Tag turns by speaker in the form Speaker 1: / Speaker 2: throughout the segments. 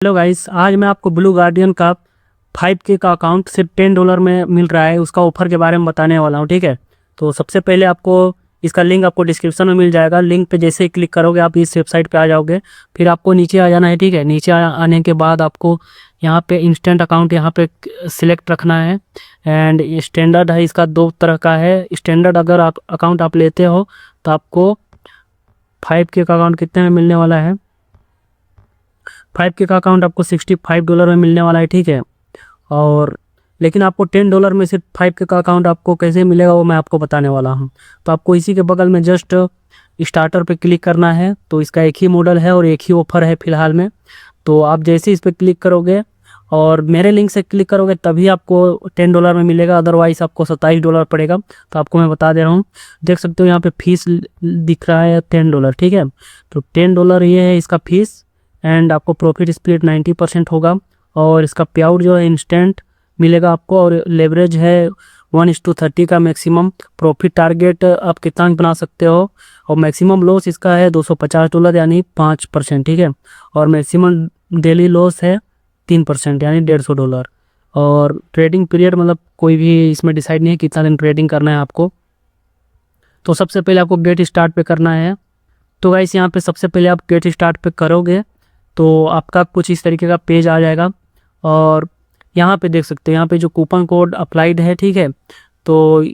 Speaker 1: Hello guys, आज मैं आपको ब्लू गार्डियन का 5K का अकाउंट सिर्फ $10 में मिल रहा है, उसका ऑफर के बारे में बताने वाला हूँ। ठीक है, तो सबसे पहले आपको इसका लिंक आपको डिस्क्रिप्शन में मिल जाएगा। लिंक पे जैसे ही क्लिक करोगे आप इस वेबसाइट पे आ जाओगे। फिर आपको नीचे आ जाना है। ठीक है, नीचे आने के बाद आपको यहाँ पे इंस्टेंट अकाउंट यहाँ पे सिलेक्ट रखना है। एंड स्टैंडर्ड है, इसका दो तरह का है। स्टैंडर्ड अगर आप अकाउंट आप लेते हो तो आपको 5K का अकाउंट कितने में मिलने वाला है? 5K का अकाउंट आपको $65 में मिलने वाला है। ठीक है, और लेकिन आपको $10 में सिर्फ 5K का अकाउंट आपको कैसे मिलेगा वो मैं आपको बताने वाला हूँ। तो आपको इसी के बगल में जस्ट स्टार्टर पे क्लिक करना है। तो इसका एक ही मॉडल है और एक ही ऑफर है फ़िलहाल में। तो आप जैसे ही इस पर क्लिक करोगे और मेरे लिंक से क्लिक करोगे तभी आपको $10 में मिलेगा, अदरवाइज़ आपको $27 पड़ेगा। तो आपको मैं बता दे रहा हूँ, देख सकते हो यहाँ पे फीस दिख रहा है $10। ठीक है, तो $10 ये है इसका फीस। एंड आपको प्रॉफिट स्प्लिट 90% होगा और इसका पे आउट जो है इंस्टेंट मिलेगा आपको। और लेवरेज है 1:30 का मैक्सिमम। प्रॉफिट टारगेट आप कितना बना सकते हो, और मैक्सिमम लॉस इसका है $250 यानी 5%। ठीक है, और मैक्सिमम डेली लॉस है 3% यानी $150। और ट्रेडिंग पीरियड मतलब कोई भी इसमें डिसाइड नहीं है कितना दिन ट्रेडिंग करना है आपको। तो सबसे पहले आपको गेट स्टार्ट पे करना है। तो गाइस यहाँ पे सबसे पहले आप गेट स्टार्ट पे करोगे तो आपका कुछ इस तरीके का पेज आ जाएगा। और यहाँ पे देख सकते हैं, यहाँ पे जो कूपन कोड अप्लाइड है। ठीक है, तो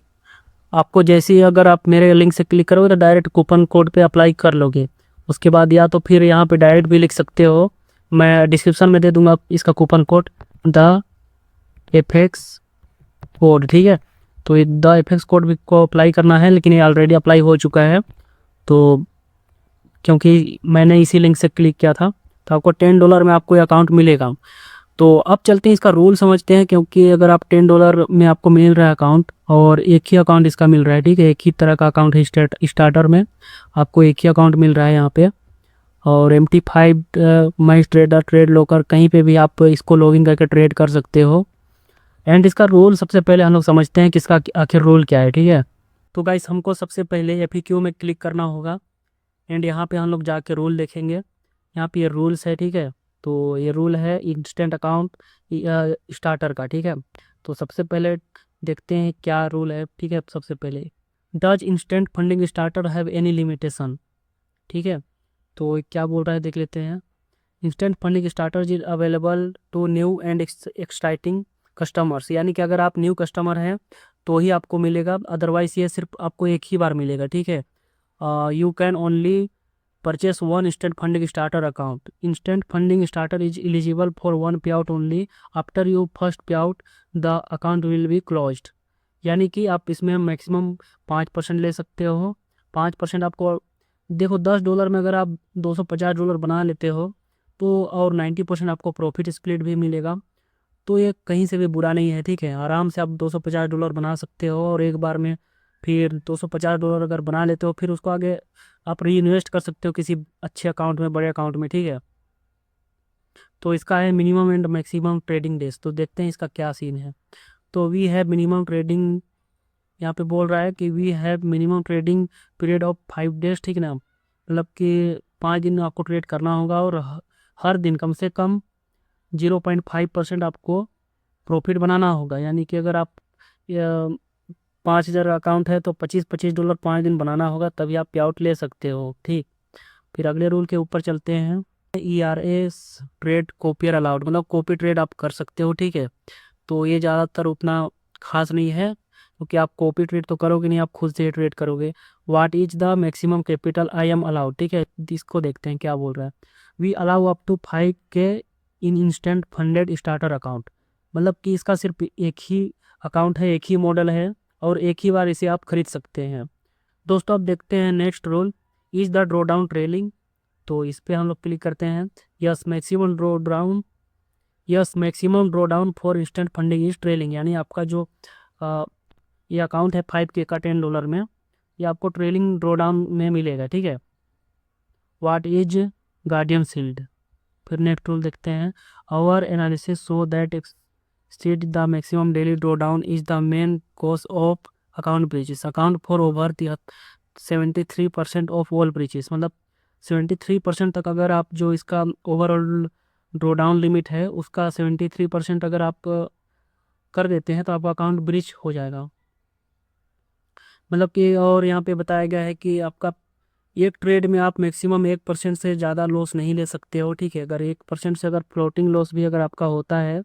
Speaker 1: आपको जैसे ही अगर आप मेरे लिंक से क्लिक करोगे तो डायरेक्ट कूपन कोड पे अप्लाई कर लोगे। उसके बाद या तो फिर यहाँ पे डायरेक्ट भी लिख सकते हो, मैं डिस्क्रिप्शन में दे दूँगा इसका कूपन कोड, द एफेक्स कोड। ठीक है, तो ये द एफेक्स कोड भी को अप्लाई करना है, लेकिन ये ऑलरेडी अप्लाई हो चुका है। तो क्योंकि मैंने इसी लिंक से क्लिक किया था तो आपको $10 में आपको ये अकाउंट मिलेगा। तो अब चलते हैं इसका रूल समझते हैं, क्योंकि अगर आप $10 में आपको मिल रहा है अकाउंट और एक ही अकाउंट इसका मिल रहा है। ठीक है, एक ही तरह का अकाउंट है, स्टार्टर में आपको एक ही अकाउंट मिल रहा है यहाँ पे। और MT5 माई ट्रेडर, ट्रेड लोकर, कहीं पे भी आप इसको लॉगिन करके ट्रेड कर सकते हो। एंड इसका रूल सबसे पहले हम लोग समझते हैं कि इसका आखिर रूल क्या है। ठीक है, तो गाइस हमको सबसे पहले FAQ में क्लिक करना होगा। एंड यहाँ पे हम लोग जाके रूल देखेंगे। यहाँ पे ये रूल्स है। ठीक है, तो ये रूल है इंस्टेंट अकाउंट स्टार्टर का। ठीक है, तो सबसे पहले देखते हैं क्या रूल है। ठीक है, सबसे पहले does instant funding starter have any limitation. ठीक है, तो क्या बोल रहा है देख लेते हैं। Instant funding starter is available to new and exciting customers, यानी कि अगर आप न्यू कस्टमर हैं तो ही आपको मिलेगा, अदरवाइज ये सिर्फ आपको एक ही बार मिलेगा। ठीक है, you can only purchase one instant funding starter account. Instant funding starter is eligible for one payout only. After you first payout, the account will be closed. यानी कि आप इसमें मैक्सिमम 5% ले सकते हो। 5% आपको देखो, $10 में अगर आप $250 बना लेते हो तो और 90% आपको प्रॉफिट स्प्लिट भी मिलेगा। तो ये कहीं से भी बुरा नहीं है। ठीक है, आराम से आप $250 बना सकते हो और एक बार में फिर $250 अगर बना लेते हो फिर उसको आगे आप री इन्वेस्ट कर सकते हो किसी अच्छे अकाउंट में, बड़े अकाउंट में। ठीक है, तो इसका है minimum and maximum trading days. तो देखते हैं इसका क्या सीन है। तो वी हैव मिनिमम ट्रेडिंग, यहाँ पे बोल रहा है कि we have minimum trading period of 5 days. ठीक है ना, मतलब कि 5 दिन आपको ट्रेड करना होगा और हर दिन कम से कम 0.5% आपको प्रॉफिट बनाना होगा। यानी कि अगर आप 5,000 अकाउंट है तो $25-25 5 दिन बनाना होगा, तभी आप पे आउट ले सकते हो। ठीक, फिर अगले रूल के ऊपर चलते हैं। ERA ट्रेड कॉपियर अलाउड, मतलब कॉपी ट्रेड आप कर सकते हो। ठीक है, तो ये ज़्यादातर उतना खास नहीं है क्योंकि आप कॉपी ट्रेड तो करोगे नहीं, आप खुद से ट्रेड करोगे। What is the maximum capital I am allowed. ठीक है, इसको देखते हैं क्या बोल रहा है। We allow up to 5K in instant funded starter account, मतलब कि इसका सिर्फ एक ही अकाउंट है, एक ही मॉडल है और एक ही बार इसे आप खरीद सकते हैं। दोस्तों अब देखते हैं next rule, is the draw down trailing. तो इस पे हम लोग क्लिक करते हैं। Yes maximum draw down, yes maximum draw down for instant funding is trailing, यानी आपका जो ये अकाउंट है 5K का $10 में, ये आपको ट्रेलिंग ड्रॉ डाउन में मिलेगा। ठीक है, व्हाट इज गार्डियन शील्ड। फिर नेक्स्ट रूल देखते हैं। Our analysis so that exceed the maximum daily drawdown is the main cause of account breaches. Account for over the 73% of all breaches, मतलब 73% तक अगर आप जो इसका ओवरऑल ड्रॉ डाउन लिमिट है उसका 73% अगर आप कर देते हैं तो आपका अकाउंट ब्रीच हो जाएगा। मतलब कि और यहाँ पे बताया गया है कि आपका एक ट्रेड में आप मैक्सिमम 1% से ज़्यादा लॉस नहीं ले सकते हो, ठीक है। अगर 1% से अगर फ्लोटिंग लॉस भी अगर आपका होता है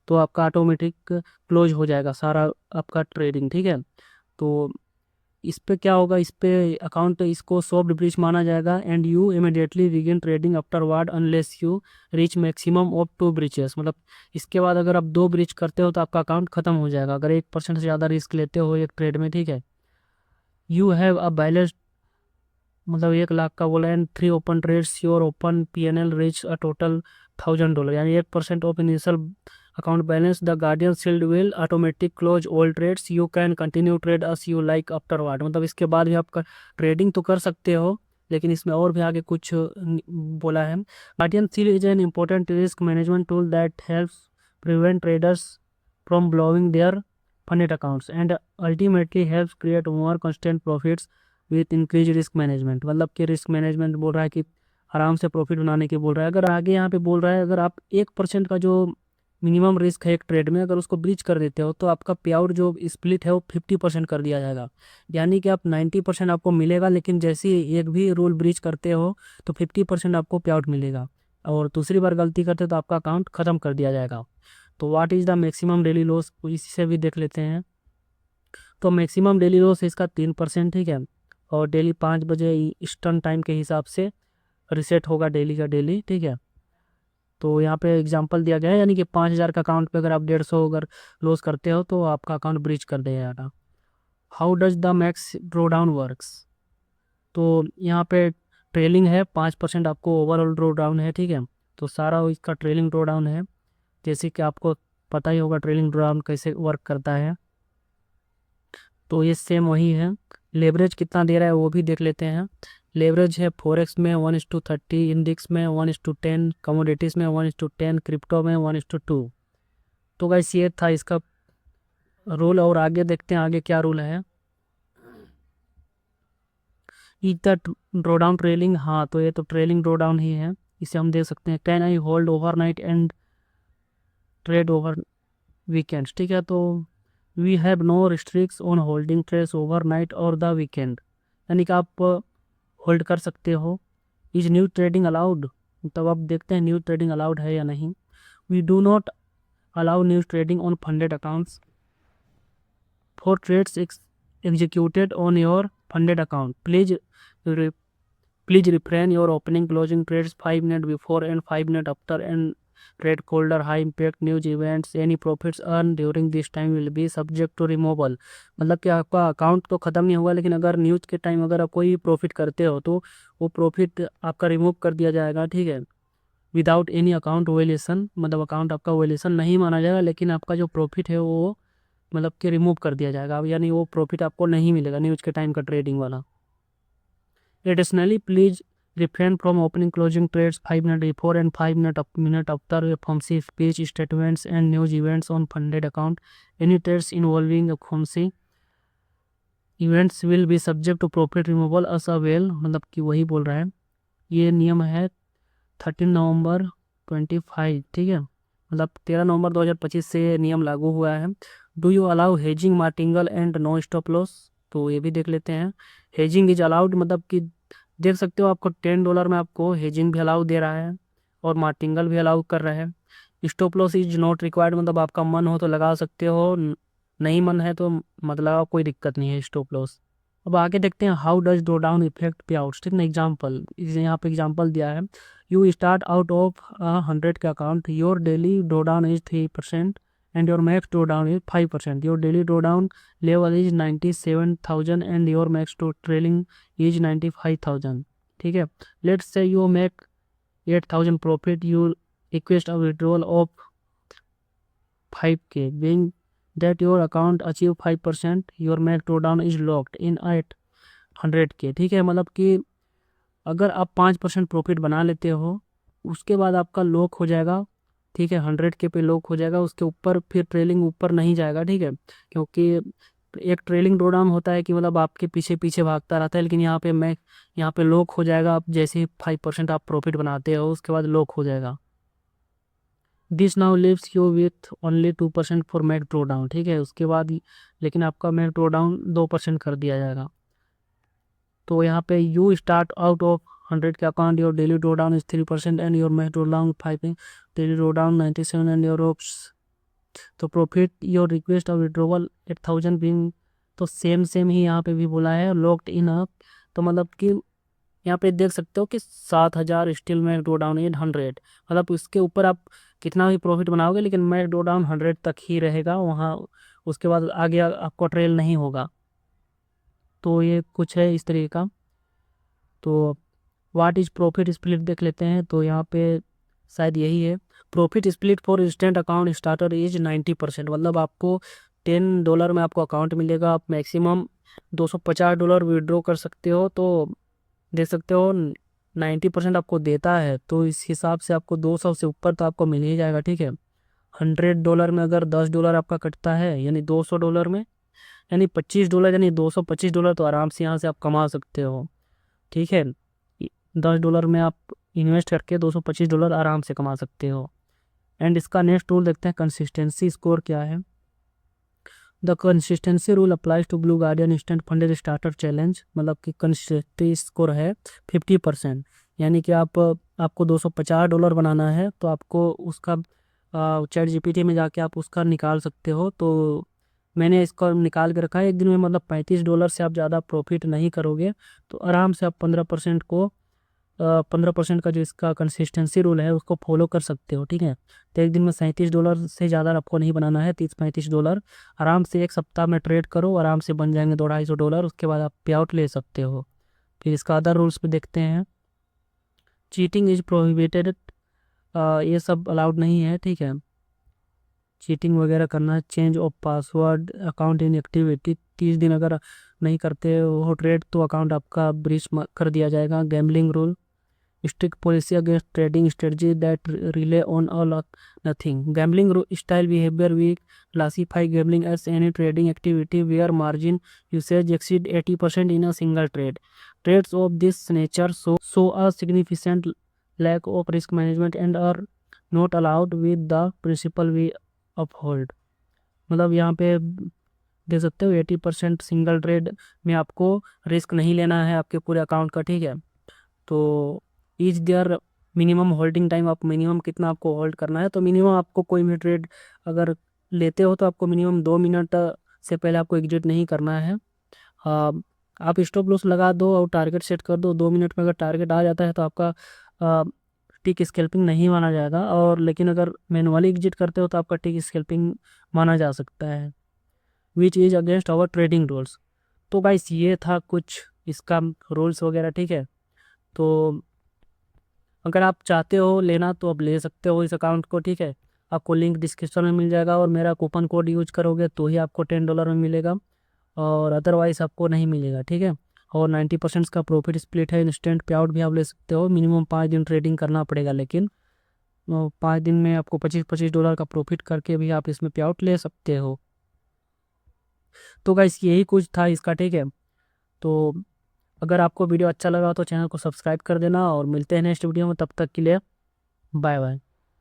Speaker 1: तो आपका ऑटोमेटिक क्लोज हो जाएगा सारा आपका ट्रेडिंग, ठीक है। तो इस पे क्या होगा, इस पे अकाउंट इसको सॉफ्ट ब्रीच माना जाएगा and you immediately begin trading afterward unless you reach maximum of 2 breaches. मतलब इसके बाद अगर आप 2 ब्रीच करते हो तो आपका अकाउंट खत्म हो जाएगा अगर 1% से ज़्यादा रिस्क लेते हो एक ट्रेड में, ठीक है। यू हैव अ बैलेंस, मतलब 1 लाख का बोला and 3 open trades your open PNL reach a total $1000, यानी 1% of initial account balance the guardian shield will automatic close all trades you can continue trade as you like afterward. मतलब इसके बाद भी आप trading तो कर सकते हो लेकिन इसमें और भी आगे कुछ बोला है। Guardian shield is an important risk management tool that helps prevent traders from blowing their funded accounts and ultimately helps create more constant profits with increase risk management. मतलब कि रिस्क मैनेजमेंट बोल रहा है कि आराम से प्रॉफिट बनाने की बोल रहा है। अगर आगे यहाँ पे बोल रहा है अगर आप 1% का जो मिनिमम रिस्क है एक ट्रेड में अगर उसको ब्रीच कर देते हो तो आपका पे आउट जो स्प्लिट है वो 50% कर दिया जाएगा। यानी कि आप 90% आपको मिलेगा लेकिन जैसे ही एक भी रूल ब्रीच करते हो तो 50% आपको पे आउट मिलेगा और दूसरी बार गलती करते तो आपका अकाउंट ख़त्म कर दिया जाएगा। तो what is the maximum daily loss, इसी से भी देख लेते हैं। तो मैक्सिमम डेली लॉस इसका 3%, ठीक है। और डेली 5 बजे ईस्टर्न टाइम के हिसाब से रिसेट होगा डेली का डेली, ठीक है। तो यहाँ पे एग्जांपल दिया गया है यानी कि 5000 का अकाउंट पे अगर आप 150 अगर लॉस करते हो तो आपका अकाउंट ब्रीच कर देगा। How does the max draw down works. तो यहाँ पे ट्रेलिंग है 5% आपको ओवरऑल ड्रॉ डाउन है, ठीक है। तो सारा इसका ट्रेलिंग ड्रॉ डाउन है, जैसे कि आपको पता ही होगा ट्रेलिंग ड्रॉ डाउन कैसे वर्क करता है। तो ये सेम वही है। लेवरेज कितना दे रहा है वो भी देख लेते हैं। लेवरेज है फॉरेक्स में 1:30, इंडेक्स में 1:10, कमोडिटीज़ में 1:10, क्रिप्टो में 1:2। तो गाइस ये था इसका रूल और आगे देखते हैं आगे क्या रूल है। Is the draw down trailing, हाँ तो ये तो ट्रेलिंग ड्रॉ डाउन ही है, इसे हम देख सकते हैं। Can I hold overnight and trade over weekends, ठीक है। तो we have no restrictions on holding trades overnight और द वीकेंड, यानी कि आप होल्ड कर सकते हो। इज न्यू ट्रेडिंग अलाउड, तब आप देखते हैं न्यू ट्रेडिंग अलाउड है या नहीं। We do not allow new trading on funded accounts for trades executed on your funded account. Please refrain your opening closing trades 5 minutes before and 5 minutes after and trade colder high impact news events. Any profits earned during this time will be subject to removal. मतलब कि आपका account तो ख़त्म नहीं होगा लेकिन अगर news के टाइम अगर आप कोई प्रॉफिट करते हो तो वो प्रॉफिट आपका रिमूव कर दिया जाएगा, ठीक है। विदाउट एनी अकाउंट वायलेशन, मतलब अकाउंट आपका वायलेशन नहीं माना जाएगा लेकिन आपका जो प्रॉफिट है वो मतलब कि रिमूव कर दिया जाएगा, यानी वो प्रॉफिट आपको नहीं मिलेगा न्यूज़ के टाइम का ट्रेडिंग वाला। Additionally please refrain from opening closing trades 5 minutes before and 5 minutes after FOMC speech statements and news events on funded account. Any trades involving FOMC events will be subject to profit removal as well। मतलब कि वही बोल रहा है, ये नियम है 13 नवंबर 25, ठीक है। मतलब 13 नवंबर 2025 से ये नियम लागू हुआ है। Do you allow hedging martingale and no stop loss, तो ये भी देख लेते हैं। हेजिंग इज अलाउड, मतलब कि देख सकते हो आपको $10 में आपको हेजिंग भी अलाउ दे रहा है और मार्टिंगल भी अलाउ कर रहा है। Stop loss is not required, मतलब आपका मन हो तो लगा सकते हो, नहीं मन है तो मतलब कोई दिक्कत नहीं है स्टॉप लॉस। अब आगे देखते हैं how does draw down effect पे आउट, ठीक ना। एग्जाम्पल यहाँ पे एग्जाम्पल दिया है। यू स्टार्ट आउट ऑफ 100 के account, your daily draw down is 3% and your max drawdown is 5%. Your daily drawdown level is 97,000 and your max to trailing is 95,000, ठीक है। Let's say you make 8,000 profit, you request a withdrawal of 5k, being that your account achieve 5%, your max drawdown is locked in at 100k, ठीक है। मतलब कि अगर आप 5% profit बना लेते हो उसके बाद आपका लॉक हो जाएगा, ठीक है। 100k पे लॉक हो जाएगा, उसके ऊपर फिर ट्रेलिंग ऊपर नहीं जाएगा, ठीक है। क्योंकि एक ट्रेलिंग ड्रॉडाउन होता है कि मतलब आपके पीछे पीछे भागता रहता है, लेकिन यहाँ पे लॉक हो जाएगा। आप जैसे ही 5% आप प्रॉफिट बनाते हो उसके बाद लॉक हो जाएगा। This now leaves you with only 2% for max draw down, ठीक है। उसके बाद लेकिन आपका मैक ड्रो डाउन 2% कर दिया जाएगा। तो यहाँ पे यू स्टार्ट आउट ऑफ 100 के account, your daily draw down is 3% and your max draw down 5, daily draw down 97 and your ops. तो प्रॉफिट योर रिक्वेस्ट और विड्रोवल 8000 बिंग, तो सेम ही यहाँ पे भी बोला है लॉक्ड इन अप। तो मतलब कि यहाँ पे देख सकते हो कि 7000 स्टिल मैक ड्रो डाउन 800, मतलब इसके ऊपर आप कितना भी प्रॉफिट बनाओगे लेकिन मैक ड्रो डाउन 100 तक ही रहेगा वहाँ, उसके बाद आगे आपको ट्रेल नहीं होगा। तो ये कुछ है इस तरीके का। तो व्हाट इज प्रॉफिट स्प्लिट देख लेते हैं। तो यहाँ पे शायद यही है, profit split for instant account starter is 90%, मतलब आपको $10 में आपको अकाउंट मिलेगा, आप मैक्सिमम $250 विड्रॉ कर सकते हो। तो देख सकते हो 90% आपको देता है, तो इस हिसाब से आपको 200 से ऊपर तो आपको मिल ही जाएगा, ठीक है। $100 में अगर $10 आपका कटता है यानी $200 में, यानी $25 यानी $225 तो आराम से यहाँ से आप कमा सकते हो, ठीक है। $10 में आप इन्वेस्ट करके $225 आराम से कमा सकते हो। एंड इसका नेक्स्ट टूल देखते हैं, कंसिस्टेंसी स्कोर क्या है। The consistency rule applies to Blue Guardian instant funded starter challenge, मतलब कि कंसिस्टेंसी स्कोर है 50%, यानी कि आपको $250 बनाना है तो आपको उसका चैट जीपीटी में जाके आप उसका निकाल सकते हो। तो मैंने इसको निकाल के रखा है एक दिन में, मतलब $35 से आप ज़्यादा प्रॉफिट नहीं करोगे तो आराम से आप 15% का जो इसका कंसिस्टेंसी रूल है उसको फॉलो कर सकते हो, ठीक है। तो एक दिन में $37 से ज़्यादा आपको नहीं बनाना है, 30-35 डॉलर आराम से एक सप्ताह में ट्रेड करो, आराम से बन जाएंगे $250। उसके बाद आप पे आउट ले सकते हो। फिर इसका अदर रूल्स पे देखते हैं। चीटिंग इज प्रोहिबिटेड, ये सब अलाउड नहीं है, ठीक है। चीटिंग वगैरह करना, change of password, account inactivity 30 दिन अगर नहीं करते हो ट्रेड तो अकाउंट आपका ब्रीच कर दिया जाएगा। Gambling rule, strict policy against trading strategy that rely on all or nothing. Gambling style behavior, we classify gambling as any trading activity where margin usage exceed 80% in a single trade. Trades of this nature show a significant lack of risk management and are not allowed with the principle we uphold. मतलब यहाँ पे देख सकते हो 80% single trade में आपको risk नहीं लेना है आपके पूरे अकाउंट का, ठीक है। तो is there minimum holding time, आप मिनिमम कितना आपको होल्ड करना है। तो मिनिमम आपको कोई भी ट्रेड अगर लेते हो तो आपको मिनिमम 2 मिनट से पहले आपको एग्जिट नहीं करना है। आप स्टॉप लॉस लगा दो और टारगेट सेट कर दो, 2 मिनट में अगर टारगेट आ जाता है तो आपका टिक स्कैल्पिंग नहीं माना जाएगा, और लेकिन अगर मैनुअली एग्जिट करते हो तो आपका टिक स्कैल्पिंग माना जा सकता है, which is against our trading rules. तो गाइस ये था कुछ इसका रूल्स वगैरह, ठीक है। तो अगर आप चाहते हो लेना तो आप ले सकते हो इस अकाउंट को, ठीक है। आपको लिंक डिस्क्रिप्शन में मिल जाएगा और मेरा कूपन कोड यूज करोगे तो ही आपको $10 में मिलेगा, और अदरवाइज़ आपको नहीं मिलेगा, ठीक है। और 90% का प्रॉफिट स्प्लिट है, इंस्टेंट पे आउट भी आप ले सकते हो। मिनिमम 5 दिन ट्रेडिंग करना पड़ेगा, लेकिन 5 दिन में आपको $25-25 का प्रॉफिट करके भी आप इसमें पे आउट ले सकते हो। तो गाइस यही कुछ था इसका, ठीक है। तो अगर आपको वीडियो अच्छा लगा तो चैनल को सब्सक्राइब कर देना और मिलते हैं नेक्स्ट वीडियो में, तब तक के लिए बाय बाय।